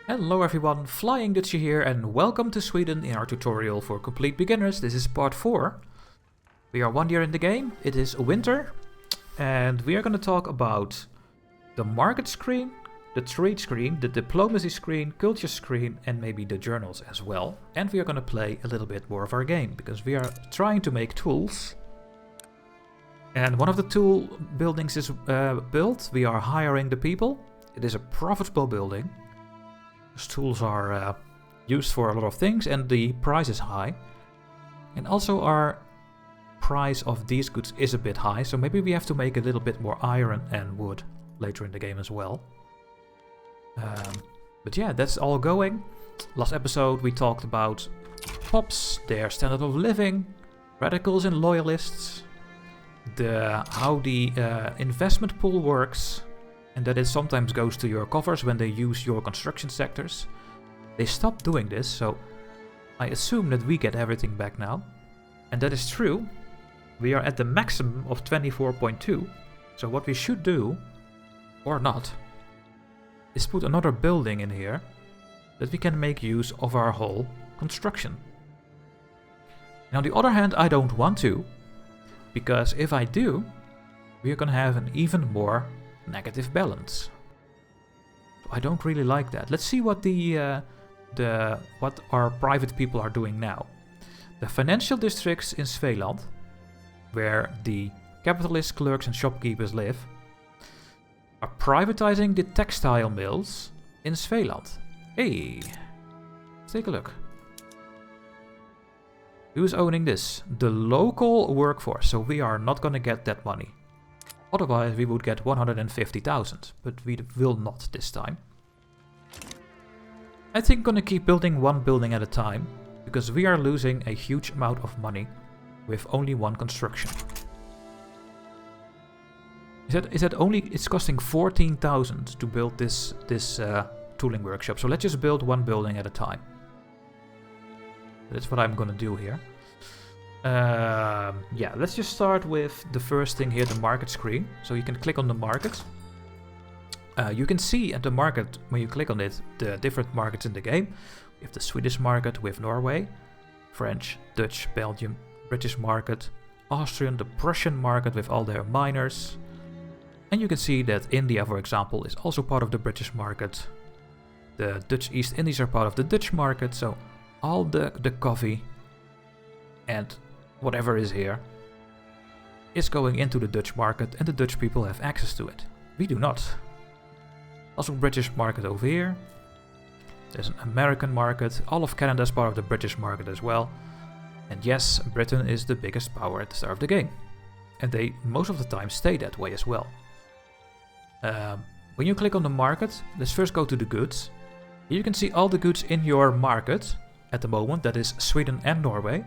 Hello everyone, Flying Dutchie here and welcome to Sweden in our tutorial for complete beginners. This is part 4. We are 1 year in the game, it is winter, and we are going to talk about the market screen, the trade screen, the diplomacy screen, culture screen, and maybe the journals as well. And we are going to play a little bit more of our game, because we are trying to make tools. And one of the tool buildings is built, we are hiring the people. It is a profitable building. Those tools are used for a lot of things and the price is high. And also our price of these goods is a bit high, so maybe we have to make a little bit more iron and wood later in the game as well. But yeah, that's all going. Last episode we talked about pops, their standard of living, radicals and loyalists, how the investment pool works, and that it sometimes goes to your coffers when they use your construction sectors. They stopped doing this, so I assume that we get everything back now. And that is true. We are at the maximum of 24.2. So what we should do, or not, is put another building in here that we can make use of our whole construction. And on the other hand, I don't want to, because if I do, we are gonna have an even more negative balance. So I don't really like that. Let's see what what our private people are doing now. The financial districts in Svealand, where the capitalists, clerks and shopkeepers live, are privatizing the textile mills in Svealand. Hey, let's take a look. Who's owning this? The local workforce, so we are not gonna get that money. Otherwise we would get 150,000, but we will not this time. I think I'm gonna keep building one building at a time, because we are losing a huge amount of money with only one construction. It's costing 14,000 to build this tooling workshop, so let's just build one building at a time. That's what I'm gonna do here. Yeah, let's just start with the first thing here, the market screen. So you can click on the market. You can see at the market, when you click on it, the different markets in the game. We have the Swedish market with Norway, French, Dutch, Belgium, British market, Austrian, the Prussian market with all their miners. And you can see that India, for example, is also part of the British market. The Dutch East Indies are part of the Dutch market, so all the coffee and whatever is here is going into the Dutch market, and the Dutch people have access to it. We do not. Also British market over here. There's an American market. All of Canada is part of the British market as well. And yes, Britain is the biggest power at the start of the game. And they most of the time stay that way as well. When you click on the market, let's first go to the goods. Here you can see all the goods in your market at the moment, that is Sweden and Norway.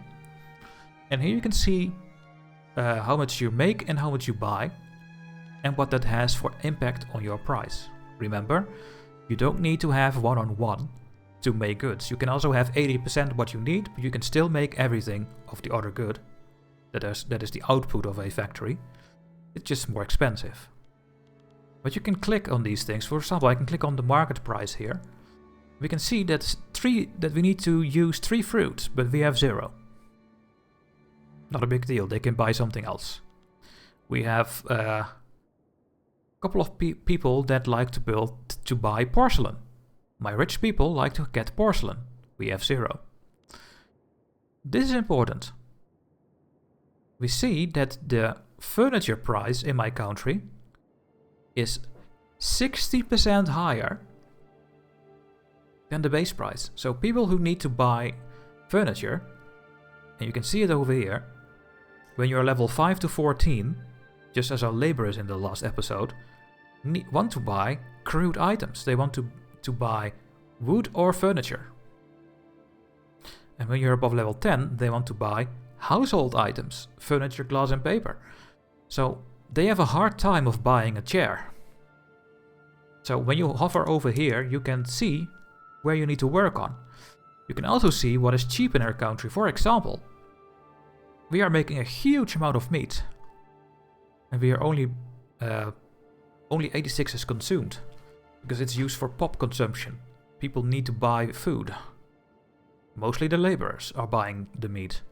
And here you can see how much you make and how much you buy, and what that has for impact on your price. Remember, you don't need to have one-on-one to make goods. You can also have 80% what you need, but you can still make everything of the other good. That is the output of a factory. It's just more expensive. But you can click on these things. For example, I can click on the market price here. We can see that we need to use 3 fruits, but we have 0. Not a big deal, they can buy something else. We have a couple of people that like to buy porcelain. My rich people like to get porcelain. We have 0. This is important. We see that the furniture price in my country is 60% higher than the base price. So people who need to buy furniture, and you can see it over here, when you're level 5 to 14, just as our laborers in the last episode, want to buy crude items. They want to buy wood or furniture. And when you're above level 10, they want to buy household items, furniture, glass and paper. So they have a hard time of buying a chair. So when you hover over here, you can see where you need to work on. You can also see what is cheap in our country. For example, we are making a huge amount of meat, and we are only 86 is consumed, because it's used for pop consumption. people need to buy food. Mostly the laborers are buying the meat.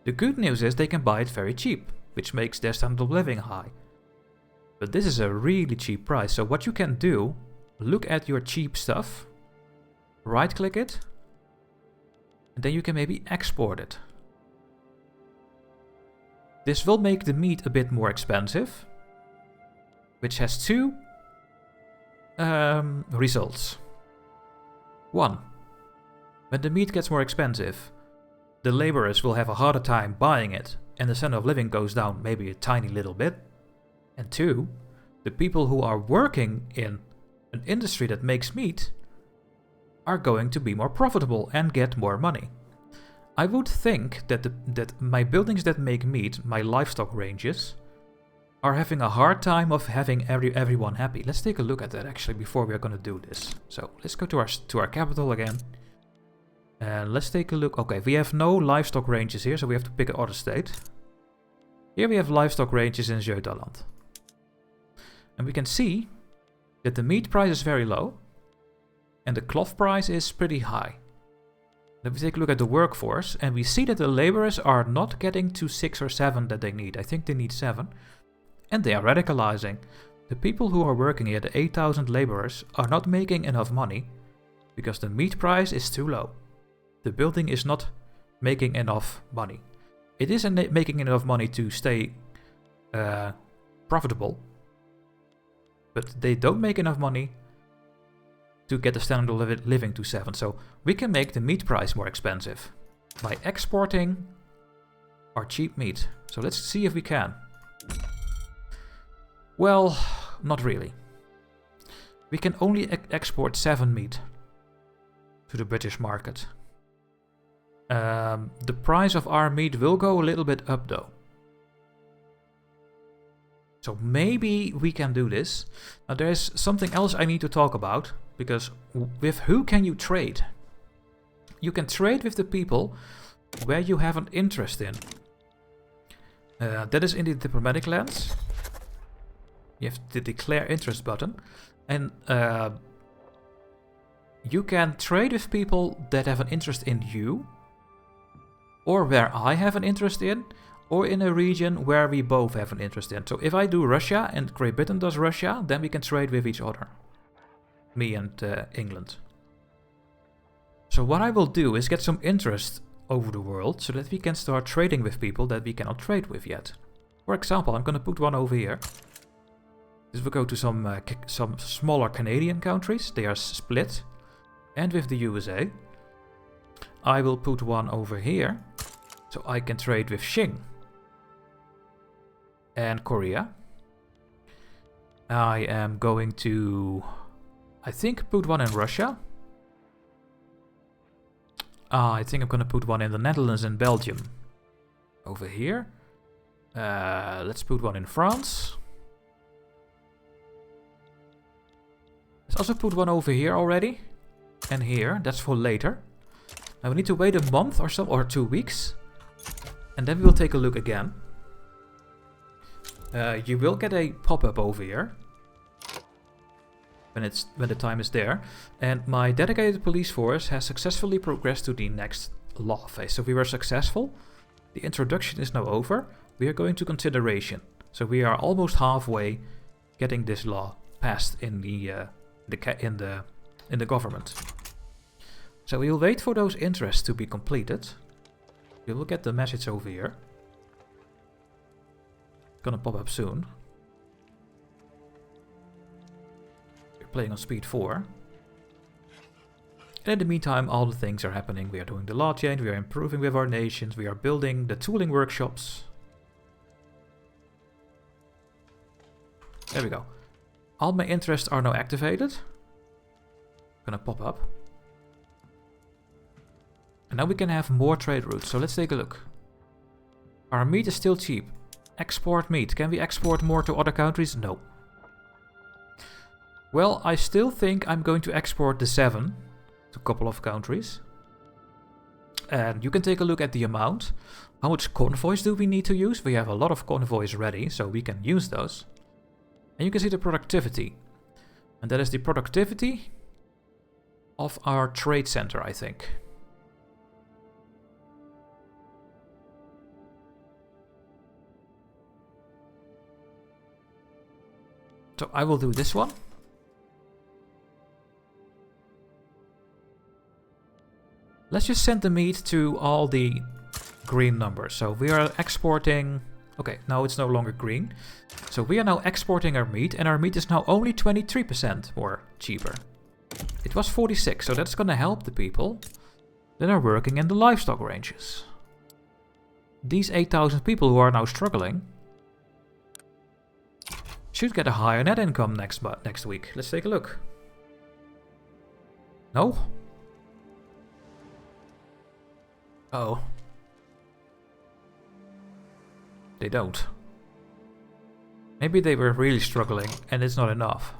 The good news is they can buy it very cheap, which makes their standard of living high. But this is a really cheap price, so what you can do, look at your cheap stuff, right click it, and then you can maybe export it. This will make the meat a bit more expensive, which has two results. One, when the meat gets more expensive, the laborers will have a harder time buying it, and the standard of living goes down maybe a tiny little bit. And two, the people who are working in an industry that makes meat are going to be more profitable and get more money. I would think that that my buildings that make meat, my livestock ranges, are having a hard time of having everyone happy. Let's take a look at that actually before we are going to do this. So let's go to our capital again. And let's take a look. Okay, we have no livestock ranges here, so we have to pick another state. Here we have livestock ranges in Götaland. And we can see that the meat price is very low and the cloth price is pretty high. Then we take a look at the workforce and we see that the laborers are not getting to 6 or 7 that they need. I think they need 7. And they are radicalizing. The people who are working here, the 8,000 laborers, are not making enough money because the meat price is too low. The building is not making enough money. It isn't making enough money to stay profitable, but they don't make enough money to get the standard of living to 7. So we can make the meat price more expensive by exporting our cheap meat. So let's see if we can. Well, not really. We can only export 7 meat to the British market. The price of our meat will go a little bit up though. So maybe we can do this. Now there's something else I need to talk about, because with who can you trade? You can trade with the people where you have an interest in. That is in the diplomatic lands. You have the declare interest button. And you can trade with people that have an interest in you, or where I have an interest in, or in a region where we both have an interest in. So if I do Russia and Great Britain does Russia, then we can trade with each other. Me and England. So what I will do is get some interest over the world so that we can start trading with people that we cannot trade with yet. For example, I'm going to put one over here. This will go to some smaller Canadian countries. They are split. And with the USA. I will put one over here so I can trade with Xing and Korea. I am going to, I think, put one in Russia. I think I'm going to put one in the Netherlands and Belgium. Over here. Let's put one in France. Let's also put one over here already. And here. That's for later. Now we need to wait a month or so, or 2 weeks. And then we will take a look again. You will get a pop-up over here. When the time is there. And my dedicated police force has successfully progressed to the next law phase. So we were successful. The introduction is now over. We are going to consideration. So we are almost halfway getting this law passed in the government. So we will wait for those interests to be completed. We will get the message over here. Gonna pop up soon. We're playing on speed 4. And in the meantime, all the things are happening. We are doing the law change, we are improving with our nations, we are building the tooling workshops. There we go. All my interests are now activated. Gonna pop up. And now we can have more trade routes. So let's take a look. Our meat is still cheap. Export meat. Can we export more to other countries? No. Well, I still think I'm going to export the 7 to a couple of countries. And you can take a look at the amount. How much convoys do we need to use? We have a lot of convoys ready, so we can use those. And you can see the productivity. And that is the productivity of our trade center, I think. So I will do this one. Let's just send the meat to all the green numbers. So we are exporting... Okay, now it's no longer green. So we are now exporting our meat, and our meat is now only 23% more cheaper. It was 46, so that's gonna help the people that are working in the livestock ranges. These 8,000 people who are now struggling should get a higher net income next week. Let's take a look. No? Oh. They don't. Maybe they were really struggling and it's not enough.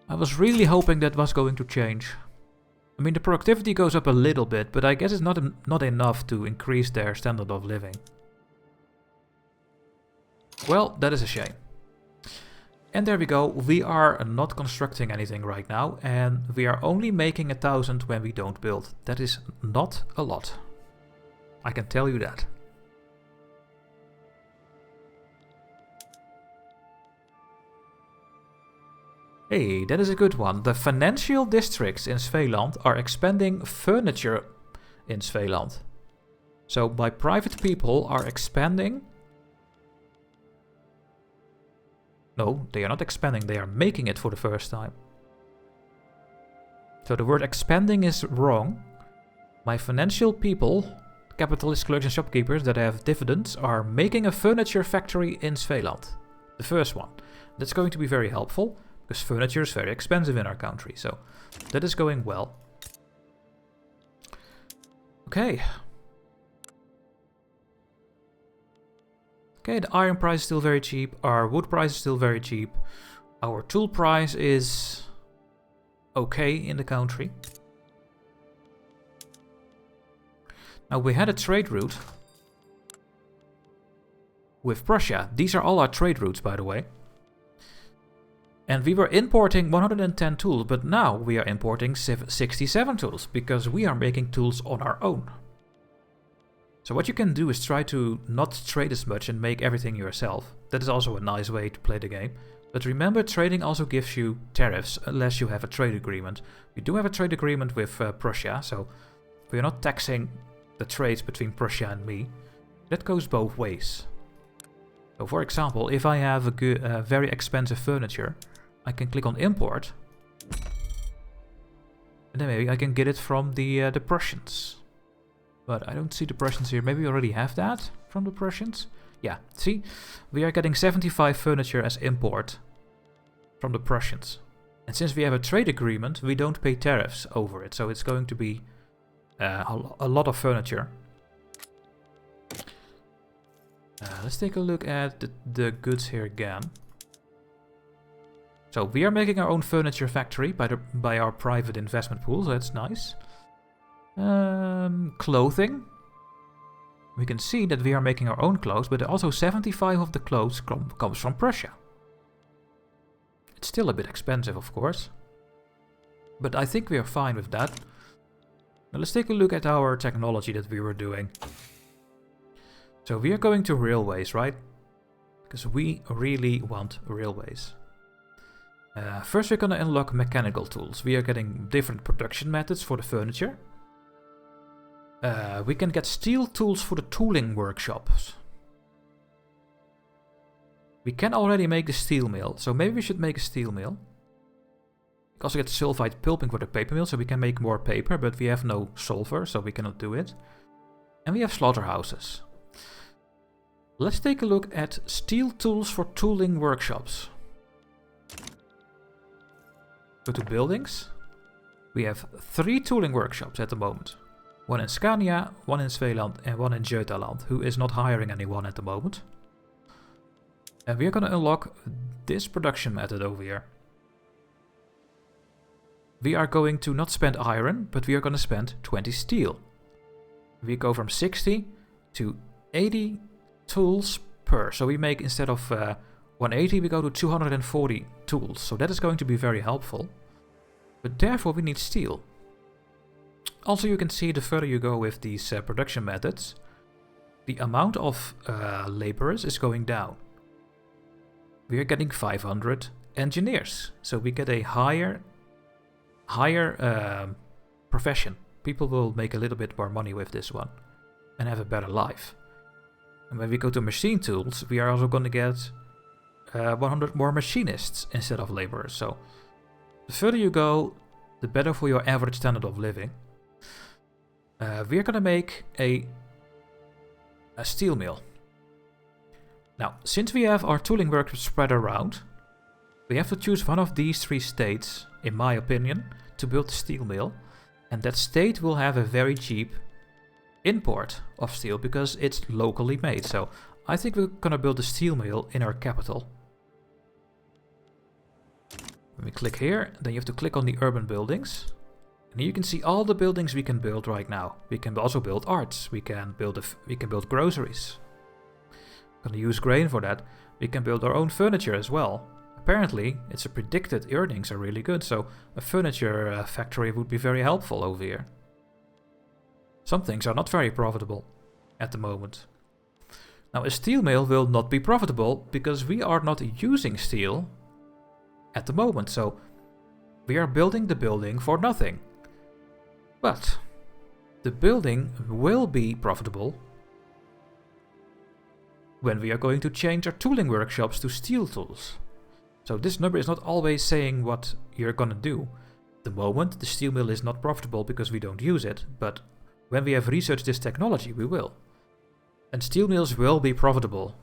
I was really hoping that was going to change. I mean, the productivity goes up a little bit, but I guess it's not enough to increase their standard of living. Well, that is a shame. And there we go. We are not constructing anything right now, and we are only making 1,000 when we don't build. That is not a lot. I can tell you that. Hey, that is a good one. The financial districts in Svealand are expanding furniture in Svealand. So by private people are expanding... No, they are not expanding, they are making it for the first time. So the word expanding is wrong. My financial people, capitalist clerks and shopkeepers that have dividends, are making a furniture factory in Svealand. The first one. That's going to be very helpful, because furniture is very expensive in our country. So that is going well. Okay. Okay, the iron price is still very cheap, our wood price is still very cheap, our tool price is okay in the country. Now we had a trade route with Prussia. These are all our trade routes, by the way. And we were importing 110 tools, but now we are importing 67 tools, because we are making tools on our own. So what you can do is try to not trade as much and make everything yourself. That is also a nice way to play the game. But remember, trading also gives you tariffs unless you have a trade agreement. We do have a trade agreement with Prussia, so we are not taxing the trades between Prussia and me. That goes both ways. So for example, if I have a very expensive furniture, I can click on import. And then maybe I can get it from the Prussians. But I don't see the Prussians here. Maybe we already have that from the Prussians. Yeah, see? We are getting 75 furniture as import from the Prussians. And since we have a trade agreement, we don't pay tariffs over it. So it's going to be a lot of furniture. Let's take a look at the goods here again. So we are making our own furniture factory by our private investment pool. So that's nice. Clothing. We can see that we are making our own clothes, but also 75 of the clothes comes from Prussia. It's still a bit expensive, of course. But I think we are fine with that. Now let's take a look at our technology that we were doing. So we are going to railways, right? Because we really want railways. First we're going to unlock mechanical tools. We are getting different production methods for the furniture. We can get steel tools for the tooling workshops. We can already make the steel mill, so maybe we should make a steel mill. We can also get sulfide pulping for the paper mill, so we can make more paper, but we have no sulfur, so we cannot do it. And we have slaughterhouses. Let's take a look at steel tools for tooling workshops. Go to buildings. We have 3 tooling workshops at the moment. One in Scania, one in Svealand, and one in Götaland, who is not hiring anyone at the moment. And we are going to unlock this production method over here. We are going to not spend iron, but we are going to spend 20 steel. We go from 60 to 80 tools per. So we make, instead of 180, we go to 240 tools. So that is going to be very helpful. But therefore we need steel. Also, you can see the further you go with these production methods, the amount of laborers is going down. We are getting 500 engineers, so we get a higher profession. People will make a little bit more money with this one and have a better life. And when we go to machine tools, we are also going to get 100 more machinists instead of laborers. So the further you go, the better for your average standard of living. We are going to make a steel mill. Now, since we have our tooling workshops spread around, we have to choose one of these 3 states, in my opinion, to build the steel mill. And that state will have a very cheap import of steel because it's locally made. So I think we're going to build a steel mill in our capital. When we click here, then you have to click on the urban buildings. And here you can see all the buildings we can build right now. We can also build arts. We can build groceries. Going to use grain for that. We can build our own furniture as well. Apparently, it's a predicted earnings are really good, so a furniture factory would be very helpful over here. Some things are not very profitable at the moment. Now, a steel mill will not be profitable because we are not using steel at the moment, so we are building the building for nothing. But the building will be profitable when we are going to change our tooling workshops to steel tools. So this number is not always saying what you're gonna do. At the moment, the steel mill is not profitable because we don't use it, but when we have researched this technology, we will. And steel mills will be profitable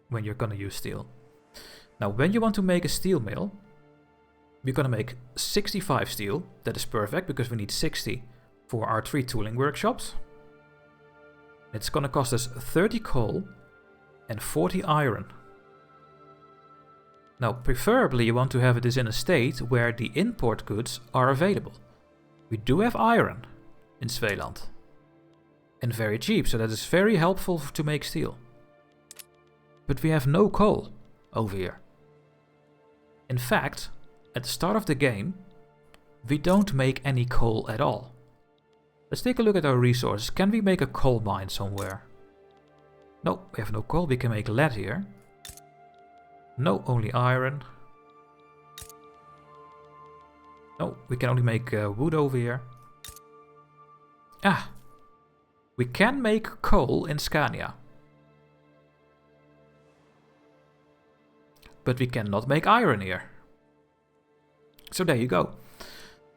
when you're gonna use steel. Now, when you want to make a steel mill, we're gonna make 65 steel. That is perfect because we need 60 for our 3 tooling workshops. It's gonna cost us 30 coal and 40 iron. Now, preferably you want to have this in a state where the import goods are available. We do have iron in Svealand. And very cheap, so that is very helpful to make steel. But we have no coal over here. In fact, at the start of the game, we don't make any coal at all. Let's take a look at our resources. Can we make a coal mine somewhere? No, we have no coal. We can make lead here. No, only iron. No, we can only make wood over here. Ah! We can make coal in Scania. But we cannot make iron here. So there you go.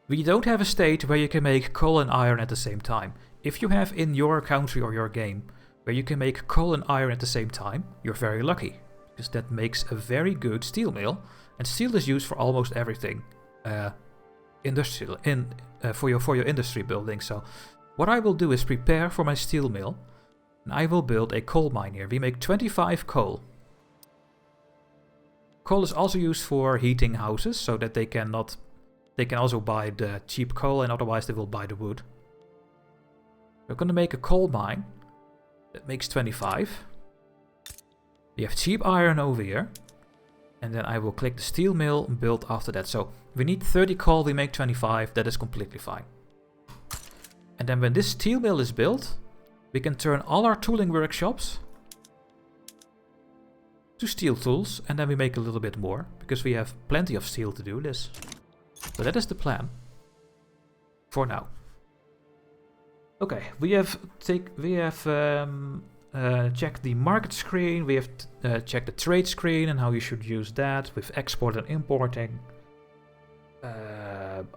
We don't have a state where you can make coal and iron at the same time. If you have in your country or your game where you can make coal and iron at the same time, you're very lucky. Because that makes a very good steel mill. And steel is used for almost everything industrial for your industry building. So what I will do is prepare for my steel mill. And I will build a coal mine here. We make 25 coal. Coal is also used for heating houses so that they can also buy the cheap coal and otherwise they will buy the wood. We're going to make a coal mine that makes 25. We have cheap iron over here. And then I will click the steel mill and build after that. So we need 30 coal, we make 25. That is completely fine. And then when this steel mill is built, we can turn all our tooling workshops to steel tools. And then we make a little bit more because we have plenty of steel to do this. So that is the plan for now. Okay, we have checked the market screen, we have checked the trade screen and how you should use that with export and importing.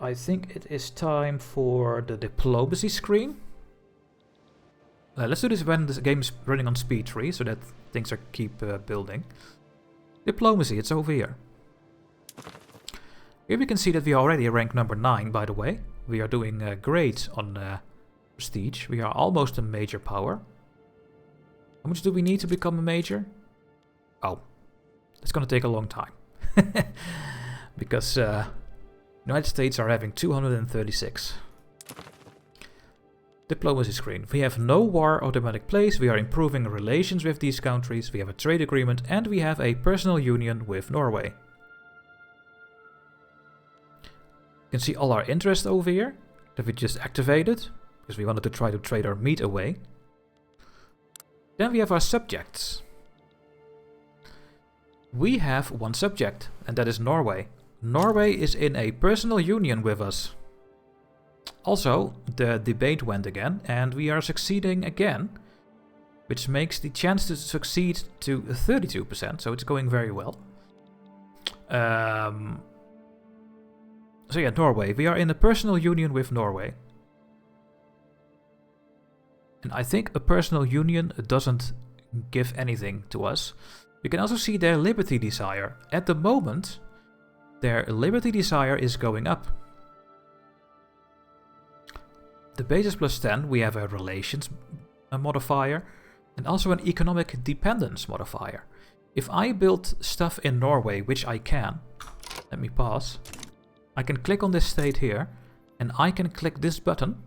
I think it is time for the diplomacy screen. Let's do this when the game is running on speed 3 so that things are keep building. Diplomacy, it's over here. Here we can see that we are already rank number 9, by the way. We are doing great on prestige. We are almost a major power. How much do we need to become a major? Oh, it's going to take a long time. Because United States are having 236. Diplomacy screen. We have no war automatic place. We are improving relations with these countries. We have a trade agreement and we have a personal union with Norway. can see all our interest over here that we just activated because we wanted to try to trade our meat away. Then we have our subjects. We have one subject, and that is Norway. Norway is in a personal union with us. Also, the debate went again, and we are succeeding again, which makes the chance to succeed to 32%, so it's going very well. So yeah, Norway. We are in a personal union with Norway. And I think a personal union doesn't give anything to us. You can also see their liberty desire. At the moment, their liberty desire is going up. The base is +10. We have a relations modifier and also an economic dependence modifier. If I build stuff in Norway, which I can, let me pause. I can click on this state here and I can click this button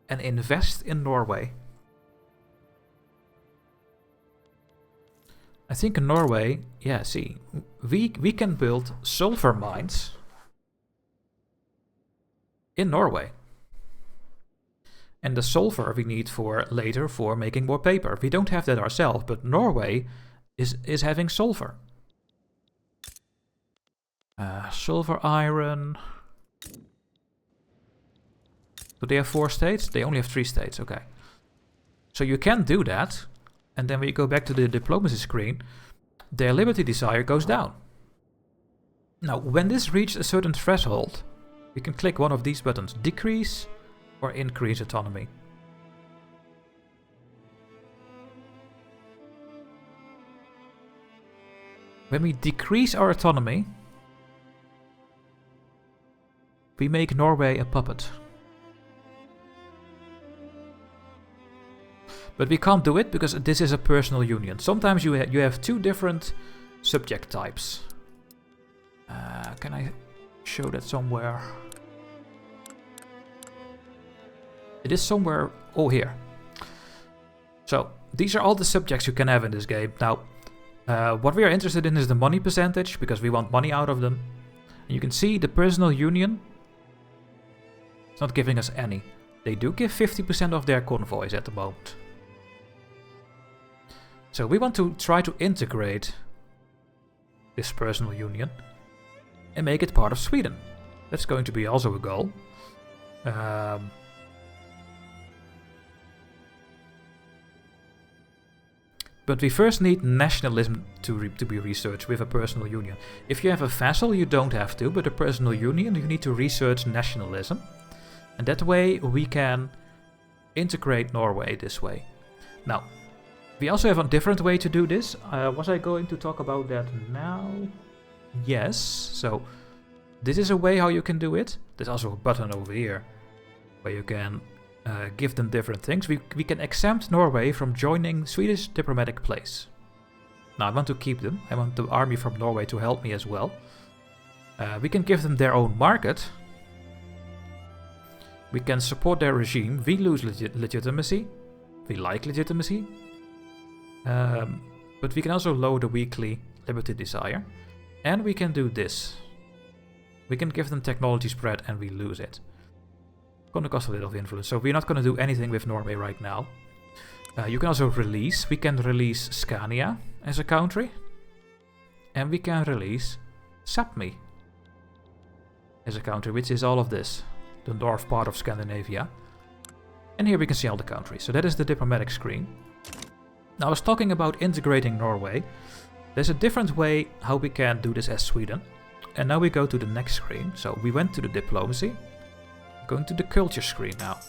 and invest in Norway. I think in Norway, yeah, see, we can build sulfur mines in Norway. And the sulfur we need for later for making more paper. We don't have that ourselves, but Norway is having sulfur. Silver, iron. Do they have 4 states? They only have 3 states, okay. So you can do that. And then when you go back to the diplomacy screen, their liberty desire goes down. Now, when this reaches a certain threshold, we can click one of these buttons. Decrease or increase autonomy. When we decrease our autonomy, we make Norway a puppet. But we can't do it because this is a personal union. Sometimes you have 2 different subject types. Can I show that somewhere? It is somewhere. Oh, here. So these are all the subjects you can have in this game. Now, what we are interested in is the money percentage because we want money out of them. And you can see the personal union. It's not giving us any. They do give 50% of their convoys at the moment. So we want to try to integrate this personal union and make it part of Sweden. That's going to be also a goal. But we first need nationalism to be researched with a personal union. If you have a vassal, you don't have to, but a personal union, you need to research nationalism. And that way we can integrate Norway this way. Now, we also have a different way to do this. Was I going to talk about that now? Yes. So this is a way how you can do it. There's also a button over here where you can give them different things. We can exempt Norway from joining Swedish diplomatic place. Now I want to keep them. I want the army from Norway to help me as well. We can give them their own market. We can support their regime. We lose legitimacy. We like legitimacy. But we can also lower the weekly liberty desire. And we can do this. We can give them technology spread and we lose it. Gonna cost a little of influence. So we're not gonna do anything with Norway right now. You can also release. We can release Scania as a country. And we can release Sapmi as a country, which is all of this. The north part of Scandinavia. And here we can see all the countries. So that is the diplomatic screen. Now I was talking about integrating Norway. There's a different way how we can do this as Sweden. And now we go to the next screen. So we went to the diplomacy. Going to the culture screen now.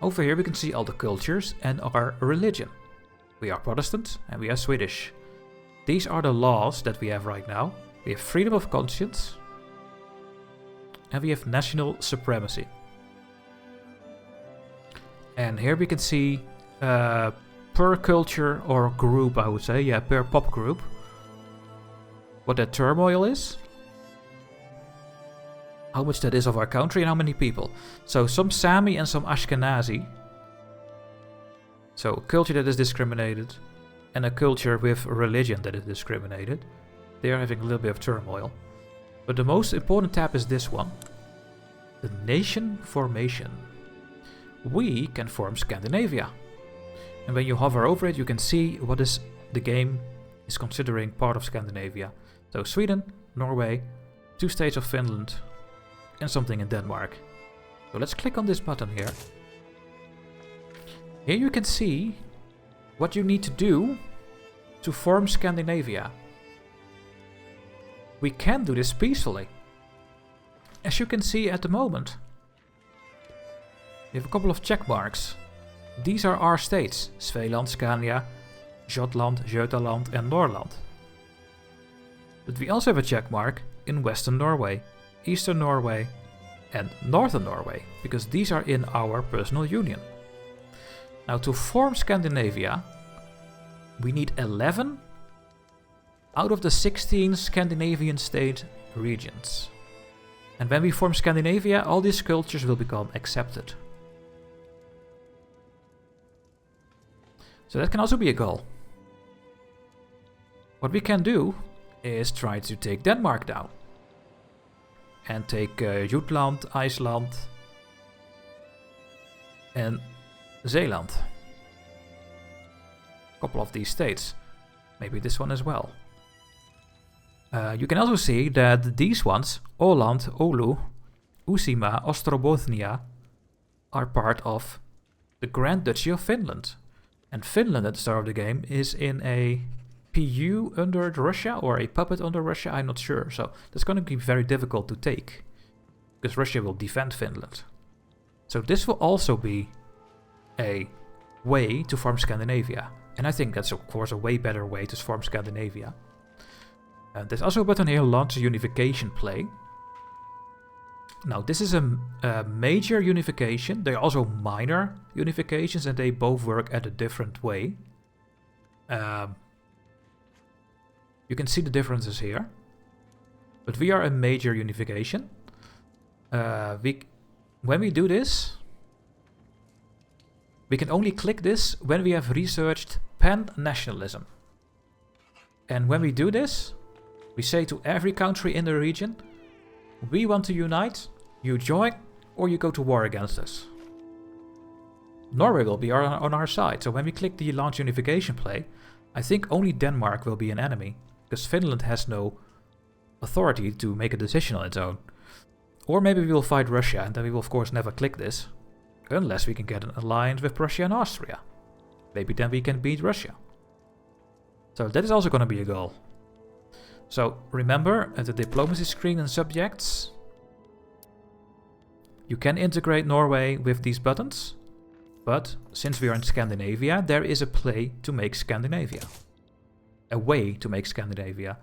Over here we can see all the cultures and our religion. We are Protestant and we are Swedish. These are the laws that we have right now. We have freedom of conscience. And we have national supremacy. And here we can see per culture or group, I would say. Yeah, per pop group. What that turmoil is. How much that is of our country and how many people. So some Sami and some Ashkenazi. So culture that is discriminated. And a culture with religion that is discriminated. They are having a little bit of turmoil. But the most important tab is this one. the nation formation. We can form Scandinavia. And when you hover over it, you can see what is the game is considering part of Scandinavia. So Sweden, Norway, 2 states of Finland, and something in Denmark. So let's click on this button here. Here you can see what you need to do to form Scandinavia. We can do this peacefully. As you can see at the moment, we have a couple of check marks. These are our states: Svealand, Scania, Jutland, Götaland and Norrland. But we also have a check mark in Western Norway, Eastern Norway and Northern Norway, because these are in our personal union. Now to form Scandinavia, we need 11 out of the 16 Scandinavian state regions. And when we form Scandinavia, all these cultures will become accepted. So that can also be a goal. What we can do is try to take Denmark down. And take Jutland, Iceland and Zeeland. A couple of these states. Maybe this one as well. You can also see that these ones, Åland, Oulu, Uusimaa, Ostrobothnia, are part of the Grand Duchy of Finland. And Finland at the start of the game is in a PU under Russia or a puppet under Russia, I'm not sure. So that's going to be very difficult to take, because Russia will defend Finland. So this will also be a way to form Scandinavia. And I think that's of course a way better way to form Scandinavia. There's also a button here, Launch a Unification Play. Now this is a major unification. There are also minor unifications and they both work at a different way. You can see the differences here. But we are a major unification. When we do this, we can only click this when we have researched pan-nationalism. And when we do this, we say to every country in the region, we want to unite, you join, or you go to war against us. Norway will be on our side, so when we click the Launch Unification Play, I think only Denmark will be an enemy, because Finland has no authority to make a decision on its own. Or maybe we will fight Russia, and then we will of course never click this, unless we can get an alliance with Prussia and Austria. Maybe then we can beat Russia. So that is also going to be a goal. So remember, at the diplomacy screen and subjects, you can integrate Norway with these buttons, but since we are in Scandinavia, there is a play to make Scandinavia. A way to make Scandinavia.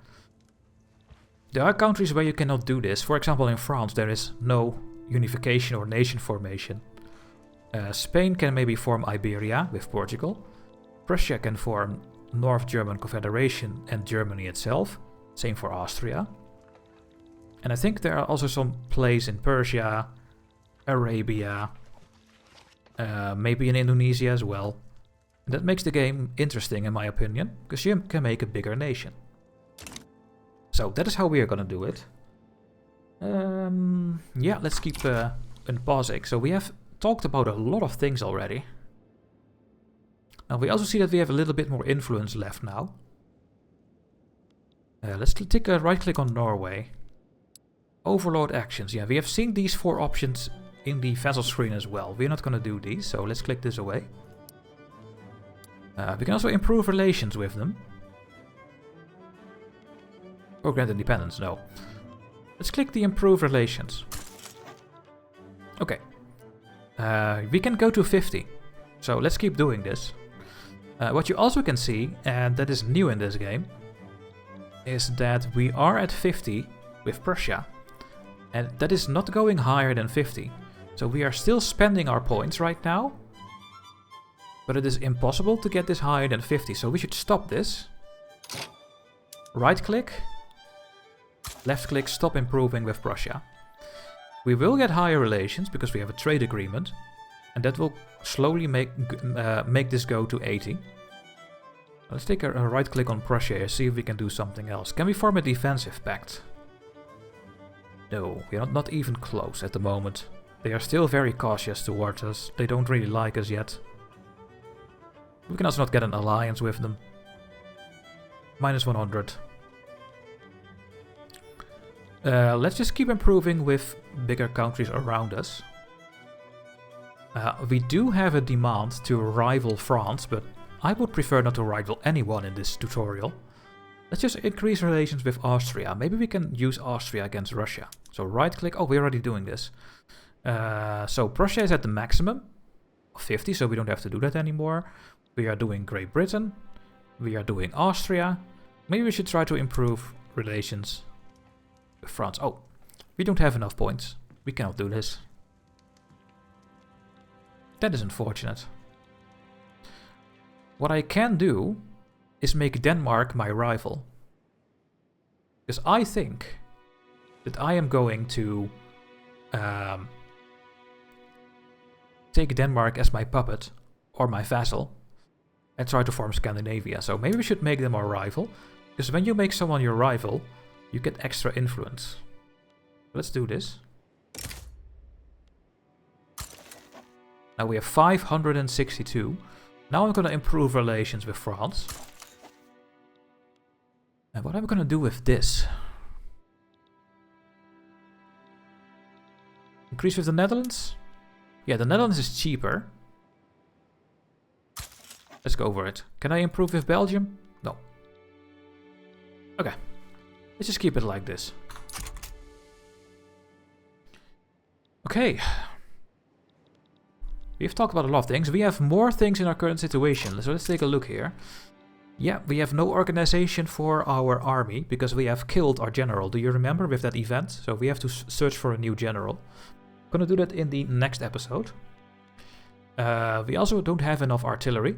There are countries where you cannot do this. For example, in France there is no unification or nation formation. Spain can maybe form Iberia with Portugal. Prussia can form North German Confederation and Germany itself. Same for Austria. And I think there are also some plays in Persia, Arabia, maybe in Indonesia as well. And that makes the game interesting in my opinion, because you can make a bigger nation. So that is how we are going to do it. Yeah, let's keep unpausing. So we have talked about a lot of things already. Now we also see that we have a little bit more influence left now. Let's take a right click on Norway. Overload actions. Yeah, we have seen these 4 options in the vassal screen as well. We're not going to do these, so let's click this away. We can also improve relations with them. Or grant independence, no. Let's click the improve relations. Okay. We can go to 50. So let's keep doing this. What you also can see, and that is new in this game, is that we are at 50 with Prussia. And that is not going higher than 50. So we are still spending our points right now. But it is impossible to get this higher than 50. So we should stop this. Right click. Left click, stop improving with Prussia. We will get higher relations because we have a trade agreement. And that will slowly make this go to 80. Let's take a right click on Prussia here, see if we can do something else. Can we form a defensive pact? No, we are not even close at the moment. They are still very cautious towards us. They don't really like us yet. We can also not get an alliance with them. Minus 100. Let's just keep improving with bigger countries around us. We do have a demand to rival France, but I would prefer not to rival anyone in this tutorial. Let's just increase relations with Austria. Maybe we can use Austria against Russia. So right click. Oh, we're already doing this. So Prussia is at the maximum of 50, so we don't have to do that anymore. We are doing Great Britain. We are doing Austria. Maybe we should try to improve relations with France. Oh, we don't have enough points. We cannot do this. That is unfortunate. What I can do is make Denmark my rival. Because I think that I am going to take Denmark as my puppet or my vassal and try to form Scandinavia. So maybe we should make them our rival. Because when you make someone your rival, you get extra influence. Let's do this. Now we have 562. Now I'm going to improve relations with France. And what am I going to do with this? Increase with the Netherlands? Yeah, the Netherlands is cheaper. Let's go over it. Can I improve with Belgium? No. Okay. Let's just keep it like this. Okay. We've talked about a lot of things. We have more things in our current situation. So let's take a look here. Yeah, we have no organization for our army because we have killed our general. Do you remember with that event? So we have to search for a new general. I'm going to do that in the next episode. We also don't have enough artillery.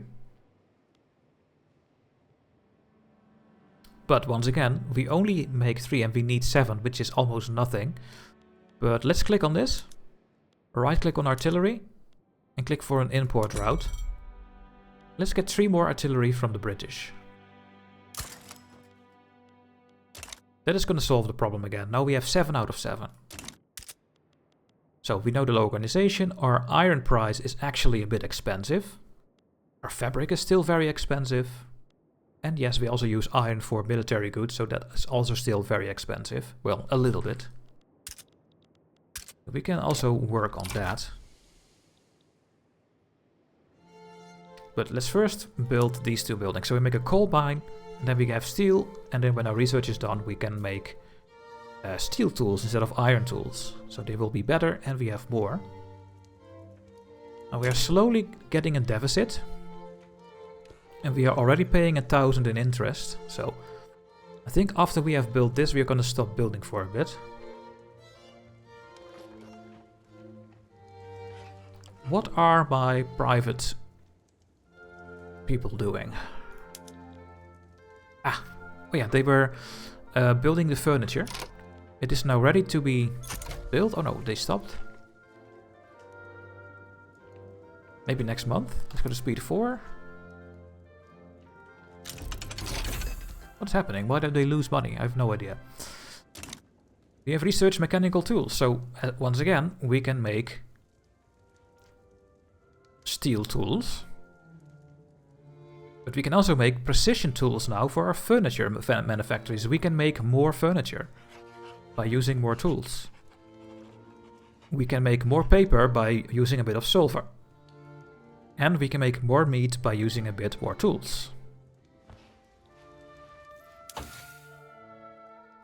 But once again, we only make 3 and we need 7, which is almost nothing. But let's click on this. Right click on artillery. And click for an import route. Let's get 3 more artillery from the British. That is going to solve the problem again. Now we have 7 out of 7. So we know the low organization. Our iron price is actually a bit expensive. Our fabric is still very expensive. And yes, we also use iron for military goods, so that is also still very expensive. Well, a little bit. We can also work on that. But let's first build these 2 buildings. So we make a coal mine, and then we have steel, and then when our research is done, we can make steel tools instead of iron tools. So they will be better, and we have more. Now we are slowly getting a deficit. And we are already paying 1,000 in interest. So I think after we have built this, we are going to stop building for a bit. What are my private people doing? Oh yeah, they were building the furniture. It is now ready to be built. Oh no, they stopped. Maybe next month. Let's go to speed 4. What's happening? Why did they lose money? I have no idea. We have research mechanical tools. So once again, we can make steel tools. But we can also make precision tools now for our furniture manufacturers. We can make more furniture by using more tools. We can make more paper by using a bit of sulfur. And we can make more meat by using a bit more tools.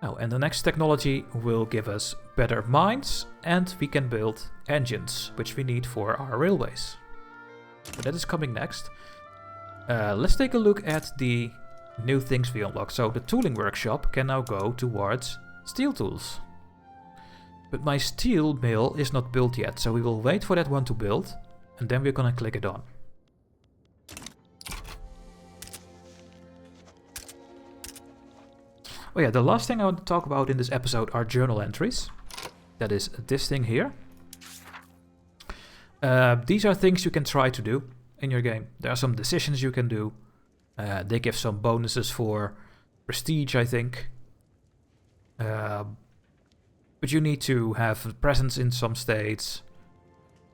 Oh, and the next technology will give us better mines, and we can build engines, which we need for our railways. So that is coming next. Let's take a look at the new things we unlock. So the tooling workshop can now go towards steel tools. But my steel mill is not built yet, so we will wait for that one to build, and then we're gonna click it on. Oh yeah, the last thing I want to talk about in this episode are journal entries. That is this thing here. These are things you can try to do in your game. There are some decisions you can do. They give some bonuses for prestige, I think. But you need to have a presence in some states.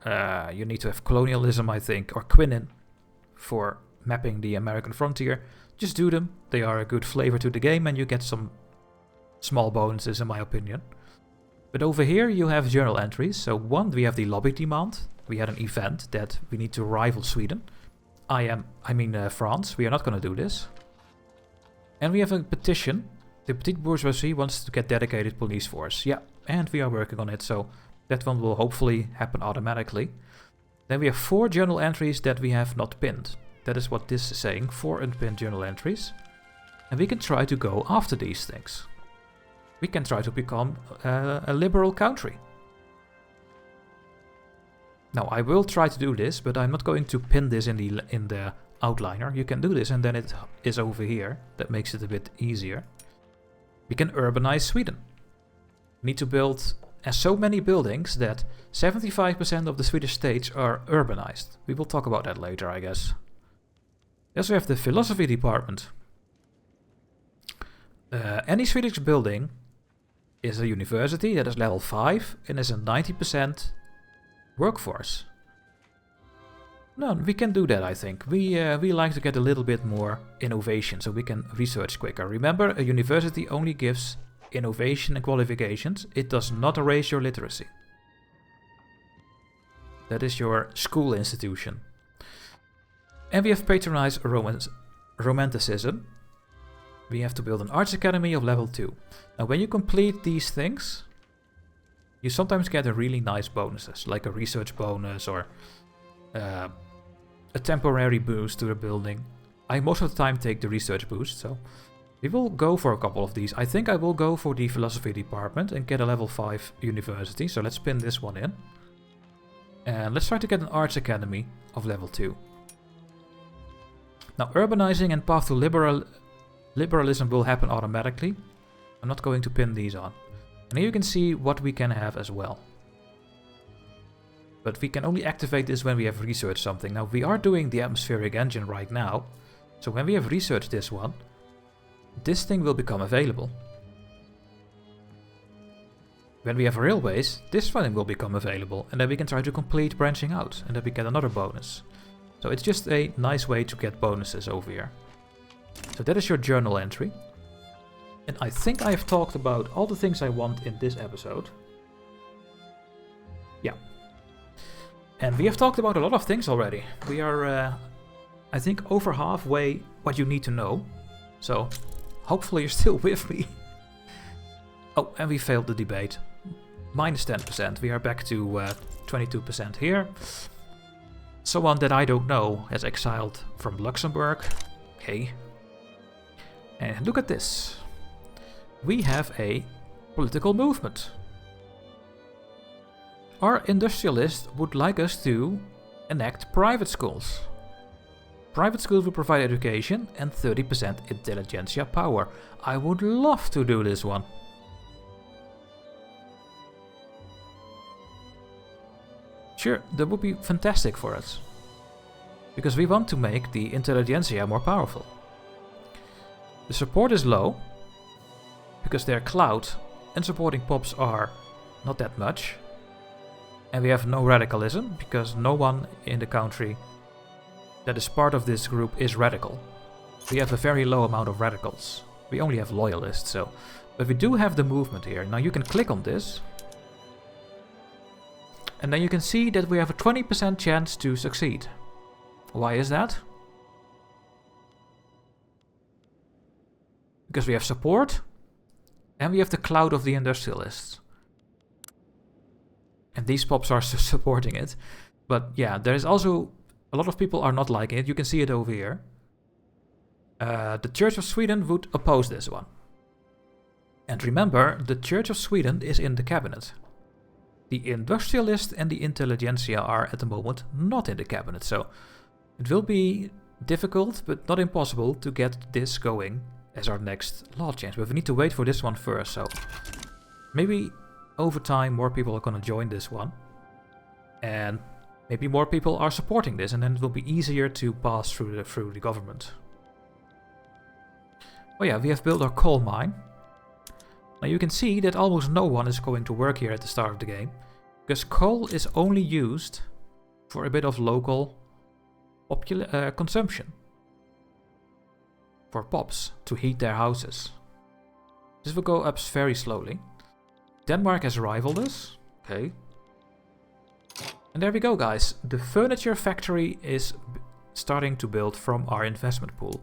You need to have colonialism, I think, or quinin for mapping the American frontier. Just do them. They are a good flavor to the game and you get some small bonuses in my opinion. But over here you have journal entries. So one, we have the lobby demand. We had an event that we need to rival Sweden. France. We are not going to do this. And we have a petition. The petite bourgeoisie wants to get dedicated police force. Yeah, and we are working on it, so that one will hopefully happen automatically. Then we have 4 journal entries that we have not pinned. That is what this is saying, 4 unpinned journal entries. And we can try to go after these things. We can try to become a liberal country. Now, I will try to do this, but I'm not going to pin this in the outliner. You can do this, and then it is over here. That makes it a bit easier. We can urbanize Sweden. We need to build so many buildings that 75% of the Swedish states are urbanized. We will talk about that later, I guess. Yes, we have the philosophy department. Any Swedish building is a university that is level 5 and is a 90% workforce. No, we can do that, I think. We like to get a little bit more innovation so we can research quicker. Remember, a university only gives innovation and qualifications. It does not erase your literacy. That is your school institution. And we have patronized romanticism. We have to build an arts academy of level 2. Now when you complete these things, you sometimes get a really nice bonuses, like a research bonus or a temporary boost to the building. I most of the time take the research boost, so we will go for a couple of these. I think I will go for the philosophy department and get a level 5 university, so let's pin this one in. And let's try to get an arts academy of level 2. Now urbanizing and path to liberalism will happen automatically. I'm not going to pin these on. And here you can see what we can have as well. But we can only activate this when we have researched something. Now we are doing the atmospheric engine right now. So when we have researched this one, this thing will become available. When we have railways, this one will become available. And then we can try to complete branching out. And then we get another bonus. So it's just a nice way to get bonuses over here. So that is your journal entry. And I think I have talked about all the things I want in this episode. Yeah. And we have talked about a lot of things already. We are, I think, over halfway what you need to know. So, hopefully you're still with me. Oh, and we failed the debate. Minus 10%. We are back to 22% here. Someone that I don't know has exiled from Luxembourg. Okay. And look at this. We have a political movement. Our industrialists would like us to enact private schools. Private schools will provide education and 30% intelligentsia power. I would love to do this one. Sure, that would be fantastic for us. Because we want to make the intelligentsia more powerful. The support is low. Because their clout and supporting pops are not that much. And we have no radicalism, because no one in the country that is part of this group is radical. We have a very low amount of radicals. We only have loyalists, so... But we do have the movement here. Now you can click on this. And then you can see that we have a 20% chance to succeed. Why is that? Because we have support. And we have the cloud of the industrialists. And these pops are supporting it. But yeah, there is also... A lot of people are not liking it. You can see it over here. The Church of Sweden would oppose this one. And remember, the Church of Sweden is in the cabinet. The industrialists and the intelligentsia are at the moment not in the cabinet. So it will be difficult, but not impossible, to get this going as our next law change. But we need to wait for this one first. So maybe over time more people are going to join this one. And maybe more people are supporting this, and then it will be easier to pass through the government. Oh yeah, we have built our coal mine. Now you can see that almost no one is going to work here at the start of the game, because coal is only used for a bit of local consumption. For pops, to heat their houses. This will go up very slowly. Denmark has rivaled us. Okay. And there we go, guys. The furniture factory is starting to build from our investment pool.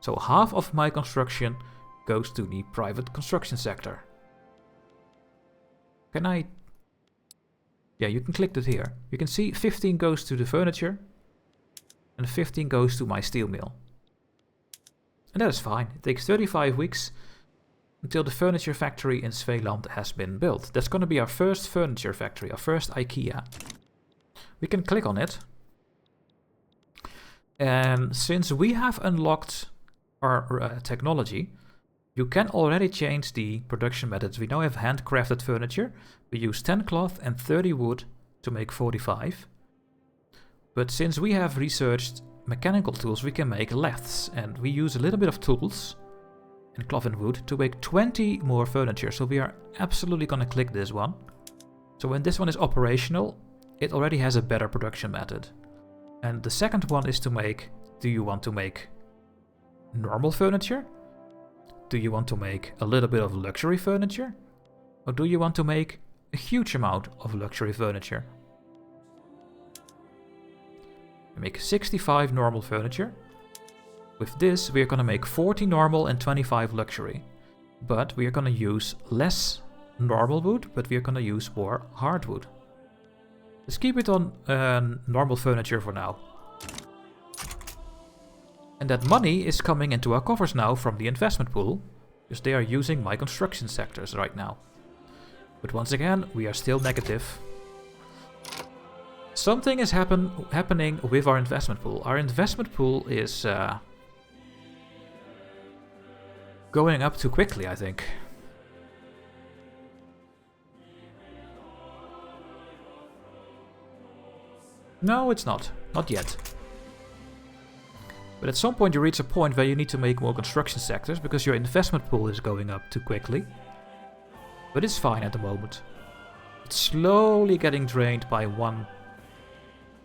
So half of my construction goes to the private construction sector. Can I... Yeah, you can click it here. You can see 15 goes to the furniture and 15 goes to my steel mill. And that is fine. It takes 35 weeks until the furniture factory in Svealand has been built. That's going to be our first furniture factory, our first IKEA. We can click on it. And since we have unlocked our technology, you can already change the production methods. We now have handcrafted furniture. We use 10 cloth and 30 wood to make 45. But since we have researched mechanical tools, we can make lathes. And we use a little bit of tools and cloth and wood to make 20 more furniture. So we are absolutely going to click this one. So when this one is operational, it already has a better production method. And the second one is to make, do you want to make normal furniture? Do you want to make a little bit of luxury furniture? Or do you want to make a huge amount of luxury furniture? We make 65 normal furniture. With this, we are going to make 40 normal and 25 luxury. But we are going to use less normal wood, but we are going to use more hardwood. Let's keep it on normal furniture for now. And that money is coming into our coffers now from the investment pool, because they are using my construction sectors right now. But once again, we are still negative. Something is happening with our investment pool. Our investment pool is going up too quickly, I think. No, it's not. Not yet. But at some point you reach a point where you need to make more construction sectors because your investment pool is going up too quickly. But it's fine at the moment. It's slowly getting drained by one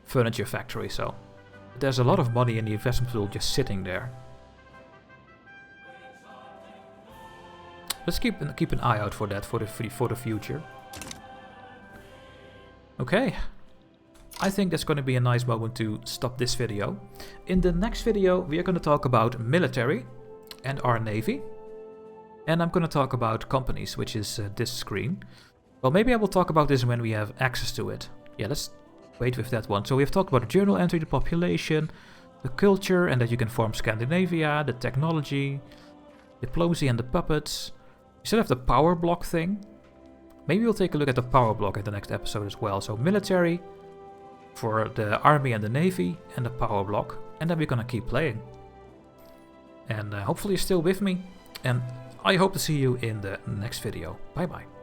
furniture factory, so there's a lot of money in the investment pool just sitting there. Let's keep an eye out for that for the future. Okay. I think that's going to be a nice moment to stop this video. In the next video, we are going to talk about military and our navy. And I'm going to talk about companies, which is this screen. Well, maybe I will talk about this when we have access to it. Yeah, let's wait with that one. So we have talked about the journal entry, the population, the culture, and that you can form Scandinavia, the technology, diplomacy and the puppets. We still have the power block thing. Maybe we'll take a look at the power block in the next episode as well. So military, for the army and the navy, and the power block, and then we're gonna keep playing. And hopefully you're still with me, and I hope to see you in the next video. Bye bye.